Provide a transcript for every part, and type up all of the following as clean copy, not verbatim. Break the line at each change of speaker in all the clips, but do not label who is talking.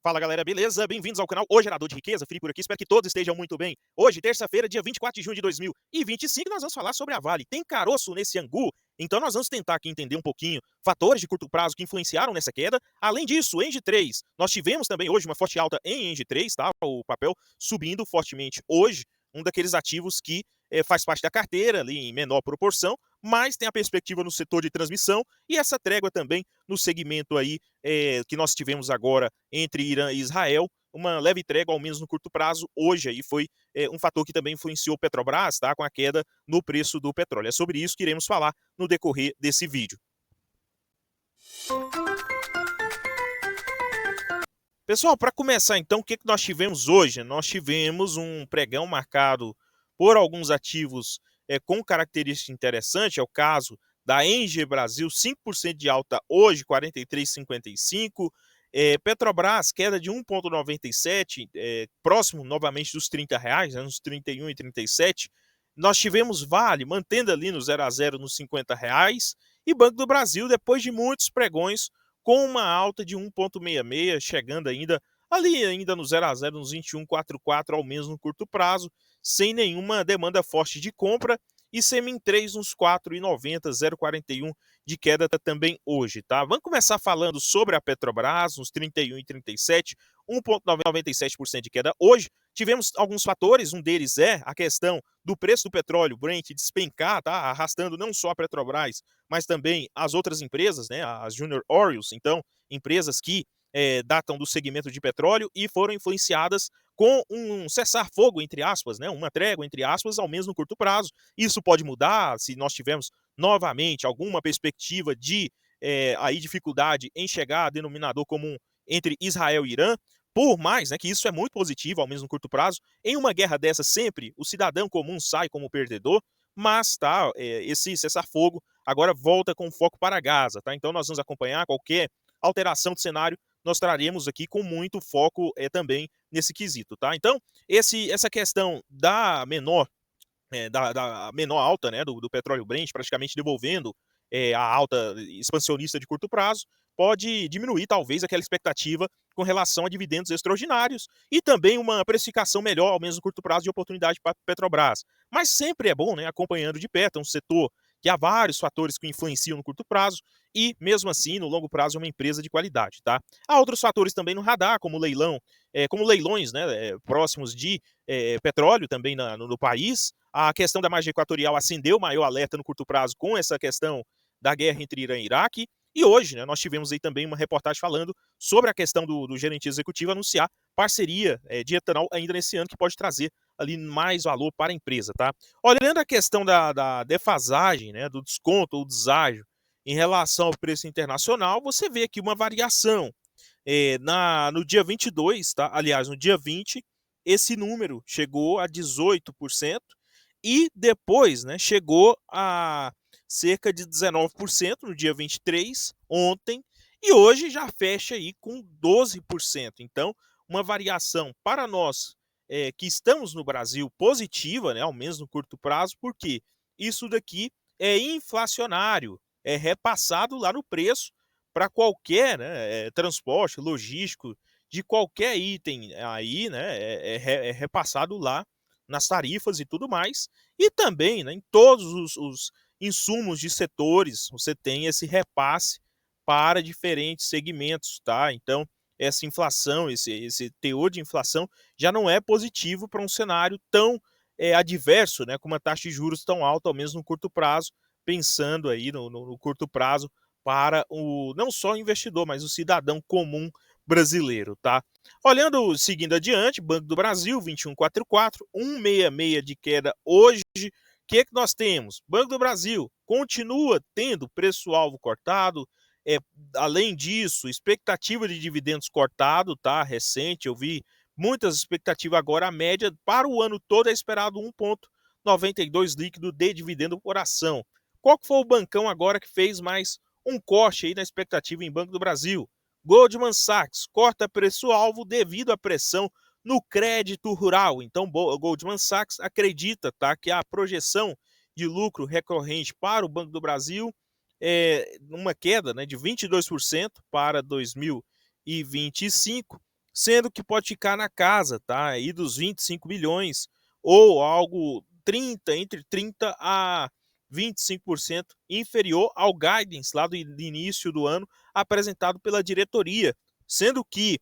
Fala galera, beleza? Bem-vindos ao canal O Gerador de Riqueza, Felipe por aqui, espero que todos estejam muito bem. Hoje, terça-feira, dia 24 de junho de 2025, nós vamos falar sobre a Vale. Tem caroço nesse angu? Então nós vamos tentar aqui entender um pouquinho fatores de curto prazo que influenciaram nessa queda. Além disso, Engie 3, nós tivemos também hoje uma forte alta em Engie 3, tá? O papel subindo fortemente hoje, um daqueles ativos que faz parte da carteira ali em menor proporção, mas tem a perspectiva no setor de transmissão e essa trégua também no segmento aí que nós tivemos agora entre Irã e Israel, uma leve trégua, ao menos no curto prazo, hoje aí foi um fator que também influenciou o Petrobras, tá? Com a queda no preço do petróleo. É sobre isso que iremos falar no decorrer desse vídeo. Pessoal, para começar então, o que nós tivemos hoje? Nós tivemos um pregão marcado por alguns ativos com característica interessante, é o caso da Engie Brasil, 5% de alta hoje, 43,55. Petrobras, queda de 1,97, próximo novamente dos R$ 30, né, nos 31,37. Nós tivemos Vale, mantendo ali no 0 a 0 nos R$ 50. E Banco do Brasil, depois de muitos pregões, com uma alta de 1,66, chegando ainda no 0 a 0 nos 21,44, ao menos no curto prazo, sem nenhuma demanda forte de compra, e Semin 3 nos 4,90, 0,41 de queda também hoje, tá? Vamos começar falando sobre a Petrobras, nos 31,37, 1,97% de queda hoje. Tivemos alguns fatores, um deles é a questão do preço do petróleo, Brent, despencar, tá? Arrastando não só a Petrobras, mas também as outras empresas, né? As Junior Oils, então, empresas que datam do segmento de petróleo e foram influenciadas com um cessar-fogo, entre aspas, né? Uma trégua, entre aspas, ao menos no curto prazo. Isso pode mudar se nós tivermos novamente alguma perspectiva de aí dificuldade em chegar a denominador comum entre Israel e Irã. Por mais, né, que isso é muito positivo, ao menos no curto prazo, em uma guerra dessa sempre o cidadão comum sai como perdedor, mas tá, esse cessar-fogo agora volta com foco para Gaza, tá? Então nós vamos acompanhar qualquer alteração do cenário, nós traremos aqui com muito foco também nesse quesito, tá? Então, essa questão da menor alta, né, do petróleo Brent, praticamente devolvendo a alta expansionista de curto prazo, pode diminuir talvez aquela expectativa com relação a dividendos extraordinários e também uma precificação melhor, ao menos no curto prazo, de oportunidade para a Petrobras. Mas sempre é bom, né, acompanhando de perto, é um setor que há vários fatores que influenciam no curto prazo e, mesmo assim, no longo prazo é uma empresa de qualidade, tá? Há outros fatores também no radar, como leilão, como leilões, né, próximos de petróleo também no país. A questão da margem equatorial acendeu maior alerta no curto prazo com essa questão da guerra entre Irã e Iraque. E hoje, né, nós tivemos aí também uma reportagem falando sobre a questão do gerente executivo anunciar parceria de etanol ainda nesse ano, que pode trazer ali mais valor para a empresa, tá? Olhando a questão da defasagem, né, do desconto ou deságio em relação ao preço internacional, você vê aqui uma variação. No dia 22, tá? Aliás, no dia 20, esse número chegou a 18% e depois, né, chegou a cerca de 19% no dia 23, ontem, e hoje já fecha aí com 12%. Então, uma variação para nós que estamos no Brasil positiva, né, ao menos no curto prazo, porque isso daqui é inflacionário, é repassado lá no preço para qualquer, né, transporte logístico de qualquer item aí, né, é repassado lá nas tarifas e tudo mais. E também, né, em todos os insumos de setores, você tem esse repasse para diferentes segmentos, tá? Então, essa inflação, esse teor de inflação já não é positivo para um cenário tão adverso, né, com uma taxa de juros tão alta, ao menos no curto prazo, pensando aí no curto prazo para não só o investidor, mas o cidadão comum brasileiro, tá? Olhando, seguindo adiante, Banco do Brasil, 21,44, 1,66 de queda hoje. O que nós temos? Banco do Brasil continua tendo preço-alvo cortado. É, Além disso, expectativa de dividendos cortado, tá? Recente, eu vi muitas expectativas agora. A média para o ano todo é esperado 1,92 líquido de dividendo por ação. Qual que foi o bancão agora que fez mais um corte aí na expectativa em Banco do Brasil? Goldman Sachs corta preço-alvo devido à pressão no crédito rural. Então, Goldman Sachs acredita, tá, que a projeção de lucro recorrente para o Banco do Brasil é uma queda, né, de 22% para 2025, sendo que pode ficar na casa, tá, aí dos 25 bilhões ou algo 30, entre 30 a 25% inferior ao guidance lá do início do ano apresentado pela diretoria, sendo que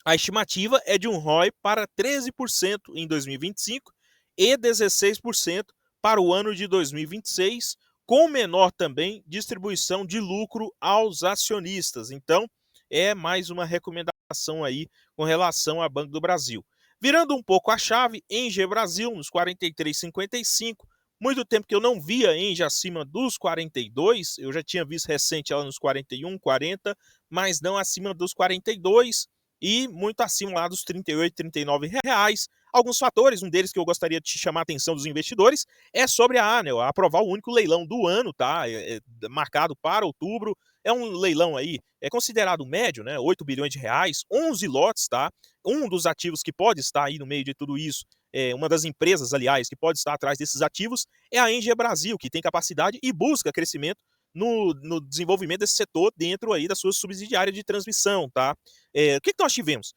a estimativa é de um ROI para 13% em 2025 e 16% para o ano de 2026, com menor também distribuição de lucro aos acionistas. Então, é mais uma recomendação aí com relação ao Banco do Brasil. Virando um pouco a chave, Engie Brasil nos 43,55. Muito tempo que eu não via Engie acima dos 42, eu já tinha visto recente ela nos 41, 40, mas não acima dos 42 e muito acima lá dos 38, 39 reais. Alguns fatores, um deles que eu gostaria de chamar a atenção dos investidores é sobre a ANEEL, aprovar o único leilão do ano, tá? Marcado para outubro. É um leilão aí, é considerado médio, né? 8 bilhões de reais, 11 lotes, tá? Um dos ativos que pode estar aí no meio de tudo isso, uma das empresas, aliás, que pode estar atrás desses ativos, é a Engie Brasil, que tem capacidade e busca crescimento no desenvolvimento desse setor dentro aí da sua subsidiária de transmissão, tá? O que nós tivemos?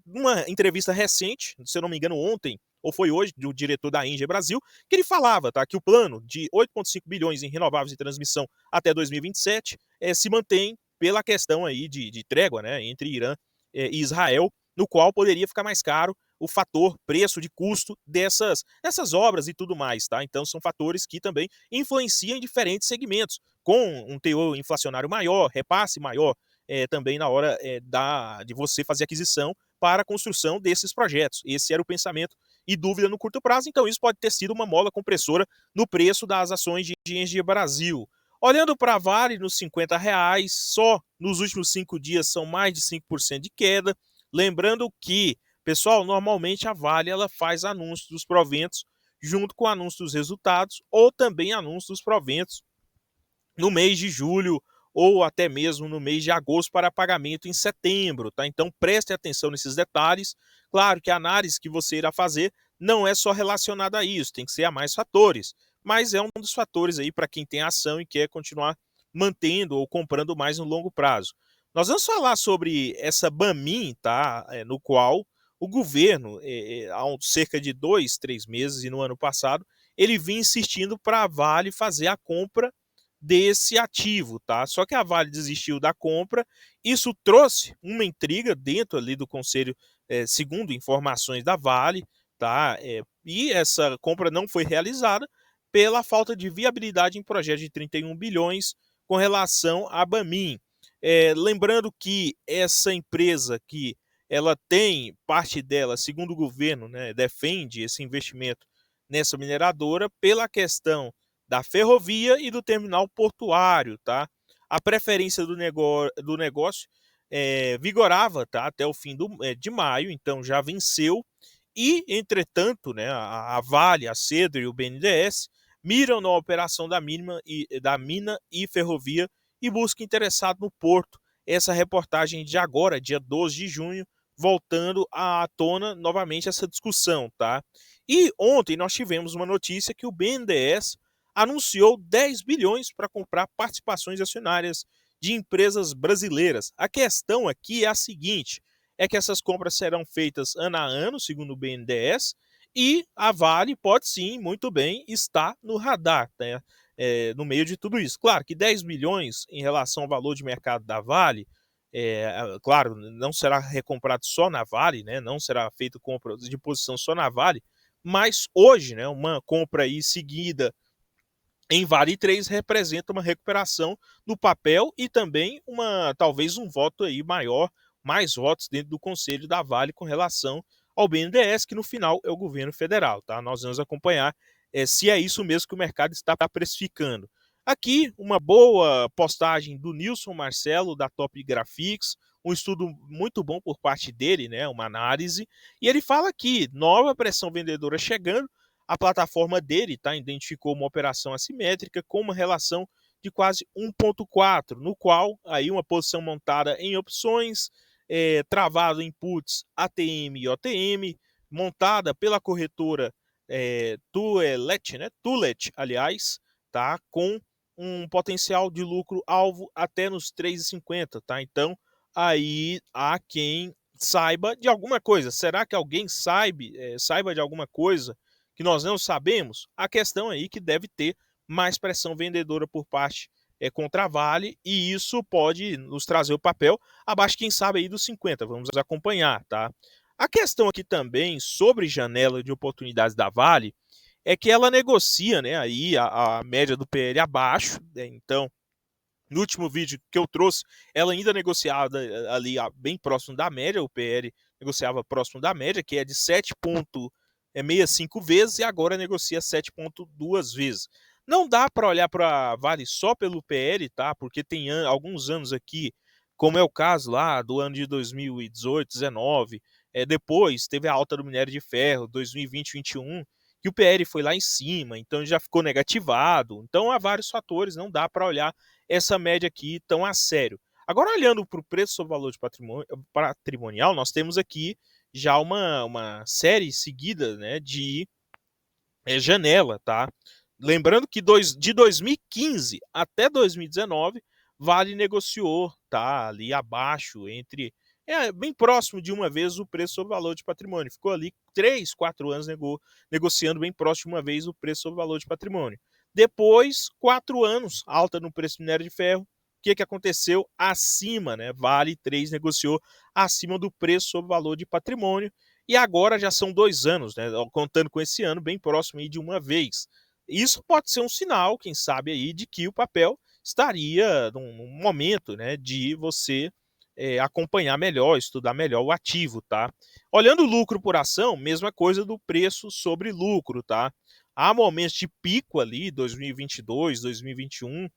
Uma entrevista recente, se eu não me engano, ontem, ou foi hoje, do diretor da Engie Brasil, que ele falava, tá, que o plano de 8,5 bilhões em renováveis de transmissão até 2027 se mantém pela questão aí de trégua, né, entre Irã e Israel, no qual poderia ficar mais caro o fator preço de custo dessas obras e tudo mais, tá? Então são fatores que também influenciam em diferentes segmentos, com um teor inflacionário maior, repasse maior, também na hora de você fazer aquisição para a construção desses projetos. Esse era o pensamento e dúvida no curto prazo, então isso pode ter sido uma mola compressora no preço das ações de Engie Brasil. Olhando para a Vale, nos R$ 50, só nos últimos 5 dias são mais de 5% de queda. Lembrando que, pessoal, normalmente a Vale ela faz anúncio dos proventos junto com o anúncio dos resultados ou também anúncio dos proventos no mês de julho ou até mesmo no mês de agosto para pagamento em setembro, tá? Então preste atenção nesses detalhes. Claro que a análise que você irá fazer não é só relacionada a isso, tem que ser a mais fatores, mas é um dos fatores aí para quem tem ação e quer continuar mantendo ou comprando mais no longo prazo. Nós vamos falar sobre essa Bamin, tá? No qual o governo, há cerca de 2, 3 meses e no ano passado, ele vinha insistindo para a Vale fazer a compra desse ativo, tá? Só que a Vale desistiu da compra, isso trouxe uma intriga dentro ali do conselho, segundo informações da Vale, tá? E essa compra não foi realizada pela falta de viabilidade em projeto de 31 bilhões com relação à Bamin. Lembrando que essa empresa que ela tem parte dela, segundo o governo, né, defende esse investimento nessa mineradora pela questão da ferrovia e do terminal portuário, tá? A preferência do negócio vigorava, tá? Até o fim de maio, então já venceu. E, entretanto, né, a Vale, a Cedro e o BNDES miram na operação da mina e ferrovia e buscam interessado no porto. Essa reportagem de agora, dia 12 de junho, voltando à tona novamente essa discussão, tá? E ontem nós tivemos uma notícia que o BNDES anunciou 10 bilhões para comprar participações acionárias de empresas brasileiras. A questão aqui é a seguinte: é que essas compras serão feitas ano a ano, segundo o BNDES, e a Vale pode sim, muito bem, estar no radar, né? No meio de tudo isso. Claro que 10 bilhões em relação ao valor de mercado da Vale, claro, não será recomprado só na Vale, né? Não será feito compra de posição só na Vale, mas hoje, né, uma compra aí seguida em Vale 3 representa uma recuperação no papel e também talvez um voto aí maior, mais votos dentro do conselho da Vale com relação ao BNDES, que no final é o governo federal, tá? Nós vamos acompanhar se é isso mesmo que o mercado está precificando. Aqui, uma boa postagem do Nilson Marcelo, da Top Graphics, um estudo muito bom por parte dele, né? Uma análise, e ele fala aqui, nova pressão vendedora chegando, a plataforma dele identificou uma operação assimétrica com uma relação de quase 1,4, no qual aí uma posição montada em opções, travado em puts ATM e OTM, montada pela corretora Tuelet, né? Tulet, aliás, tá? Com um potencial de lucro alvo até nos 3,50, tá? Então, aí há quem saiba de alguma coisa. Será que alguém saiba de alguma coisa que nós não sabemos? A questão aí que deve ter mais pressão vendedora por parte contra a Vale, e isso pode nos trazer o papel abaixo, quem sabe, aí dos 50. Vamos acompanhar, tá? A questão aqui também sobre janela de oportunidades da Vale é que ela negocia, né, aí a média do PL abaixo, né, então no último vídeo que eu trouxe, ela ainda negociava ali bem próximo da média, o PL negociava próximo da média, que é de 7,65 vezes, e agora negocia 7,2 vezes. Não dá para olhar para Vale só pelo PL, tá? Porque tem alguns anos aqui, como é o caso lá do ano de 2018, 19, depois teve a alta do minério de ferro, 2020, 21, que o PL foi lá em cima, então já ficou negativado. Então há vários fatores, não dá para olhar essa média aqui tão a sério. Agora, olhando para o preço sobre valor de patrimonial, nós temos aqui já uma série seguida, né, de janela, tá? Lembrando que de 2015 até 2019, Vale negociou, tá? Ali abaixo, bem próximo de uma vez o preço sobre valor de patrimônio. Ficou ali 3, 4 anos negociando bem próximo de uma vez o preço sobre valor de patrimônio. Depois, 4 anos, alta no preço do minério de ferro. O que aconteceu? Acima, né? Vale 3 negociou acima do preço sobre valor de patrimônio. E agora já são 2 anos, né? Contando com esse ano, bem próximo aí de uma vez. Isso pode ser um sinal, quem sabe, aí, de que o papel estaria num momento, né, de você acompanhar melhor, estudar melhor o ativo, tá? Olhando o lucro por ação, mesma coisa do preço sobre lucro, tá? Há momentos de pico ali, 2022, 2021,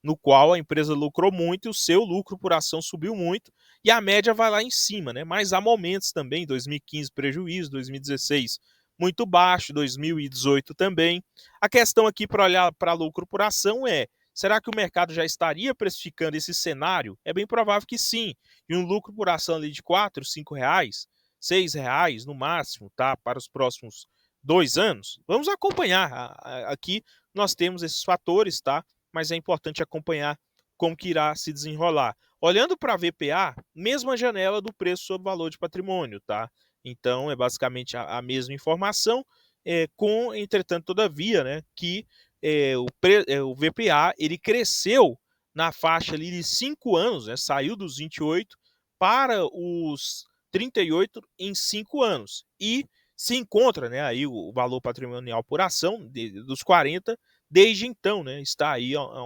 no qual a empresa lucrou muito e o seu lucro por ação subiu muito, e a média vai lá em cima, né? Mas há momentos também, 2015 prejuízo, 2016 muito baixo, 2018 também. A questão aqui para olhar para lucro por ação é: será que o mercado já estaria precificando esse cenário? É bem provável que sim. E um lucro por ação ali de 4, 5 reais, 6 reais no máximo, tá? Para os próximos 2 anos. Vamos acompanhar. Aqui nós temos esses fatores, tá? Mas é importante acompanhar como que irá se desenrolar. Olhando para a VPA, mesma janela do preço sobre valor de patrimônio, tá? Então é basicamente a mesma informação, entretanto, todavia, né, que o VPA ele cresceu na faixa ali de 5 anos, né, saiu dos 28 para os 38 em 5 anos. E se encontra, né, aí o valor patrimonial por ação dos 40, desde então, né, está aí há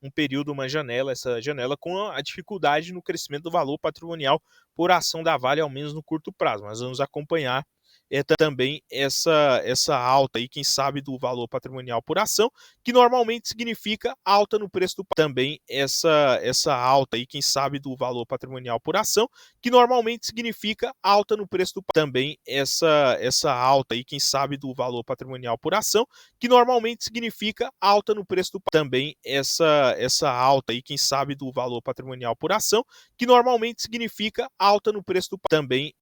um período, uma janela, essa janela com a dificuldade no crescimento do valor patrimonial por ação da Vale, ao menos no curto prazo. Mas vamos acompanhar também essa alta aí, quem sabe, do valor patrimonial por ação, que normalmente significa alta no preço do também essa alta aí, quem sabe, do valor patrimonial por ação, que normalmente significa alta no preço do também essa alta aí, quem sabe, do valor patrimonial por ação, que normalmente significa alta no preço do também essa alta aí, quem sabe, do valor patrimonial por ação, que normalmente significa alta no preço do também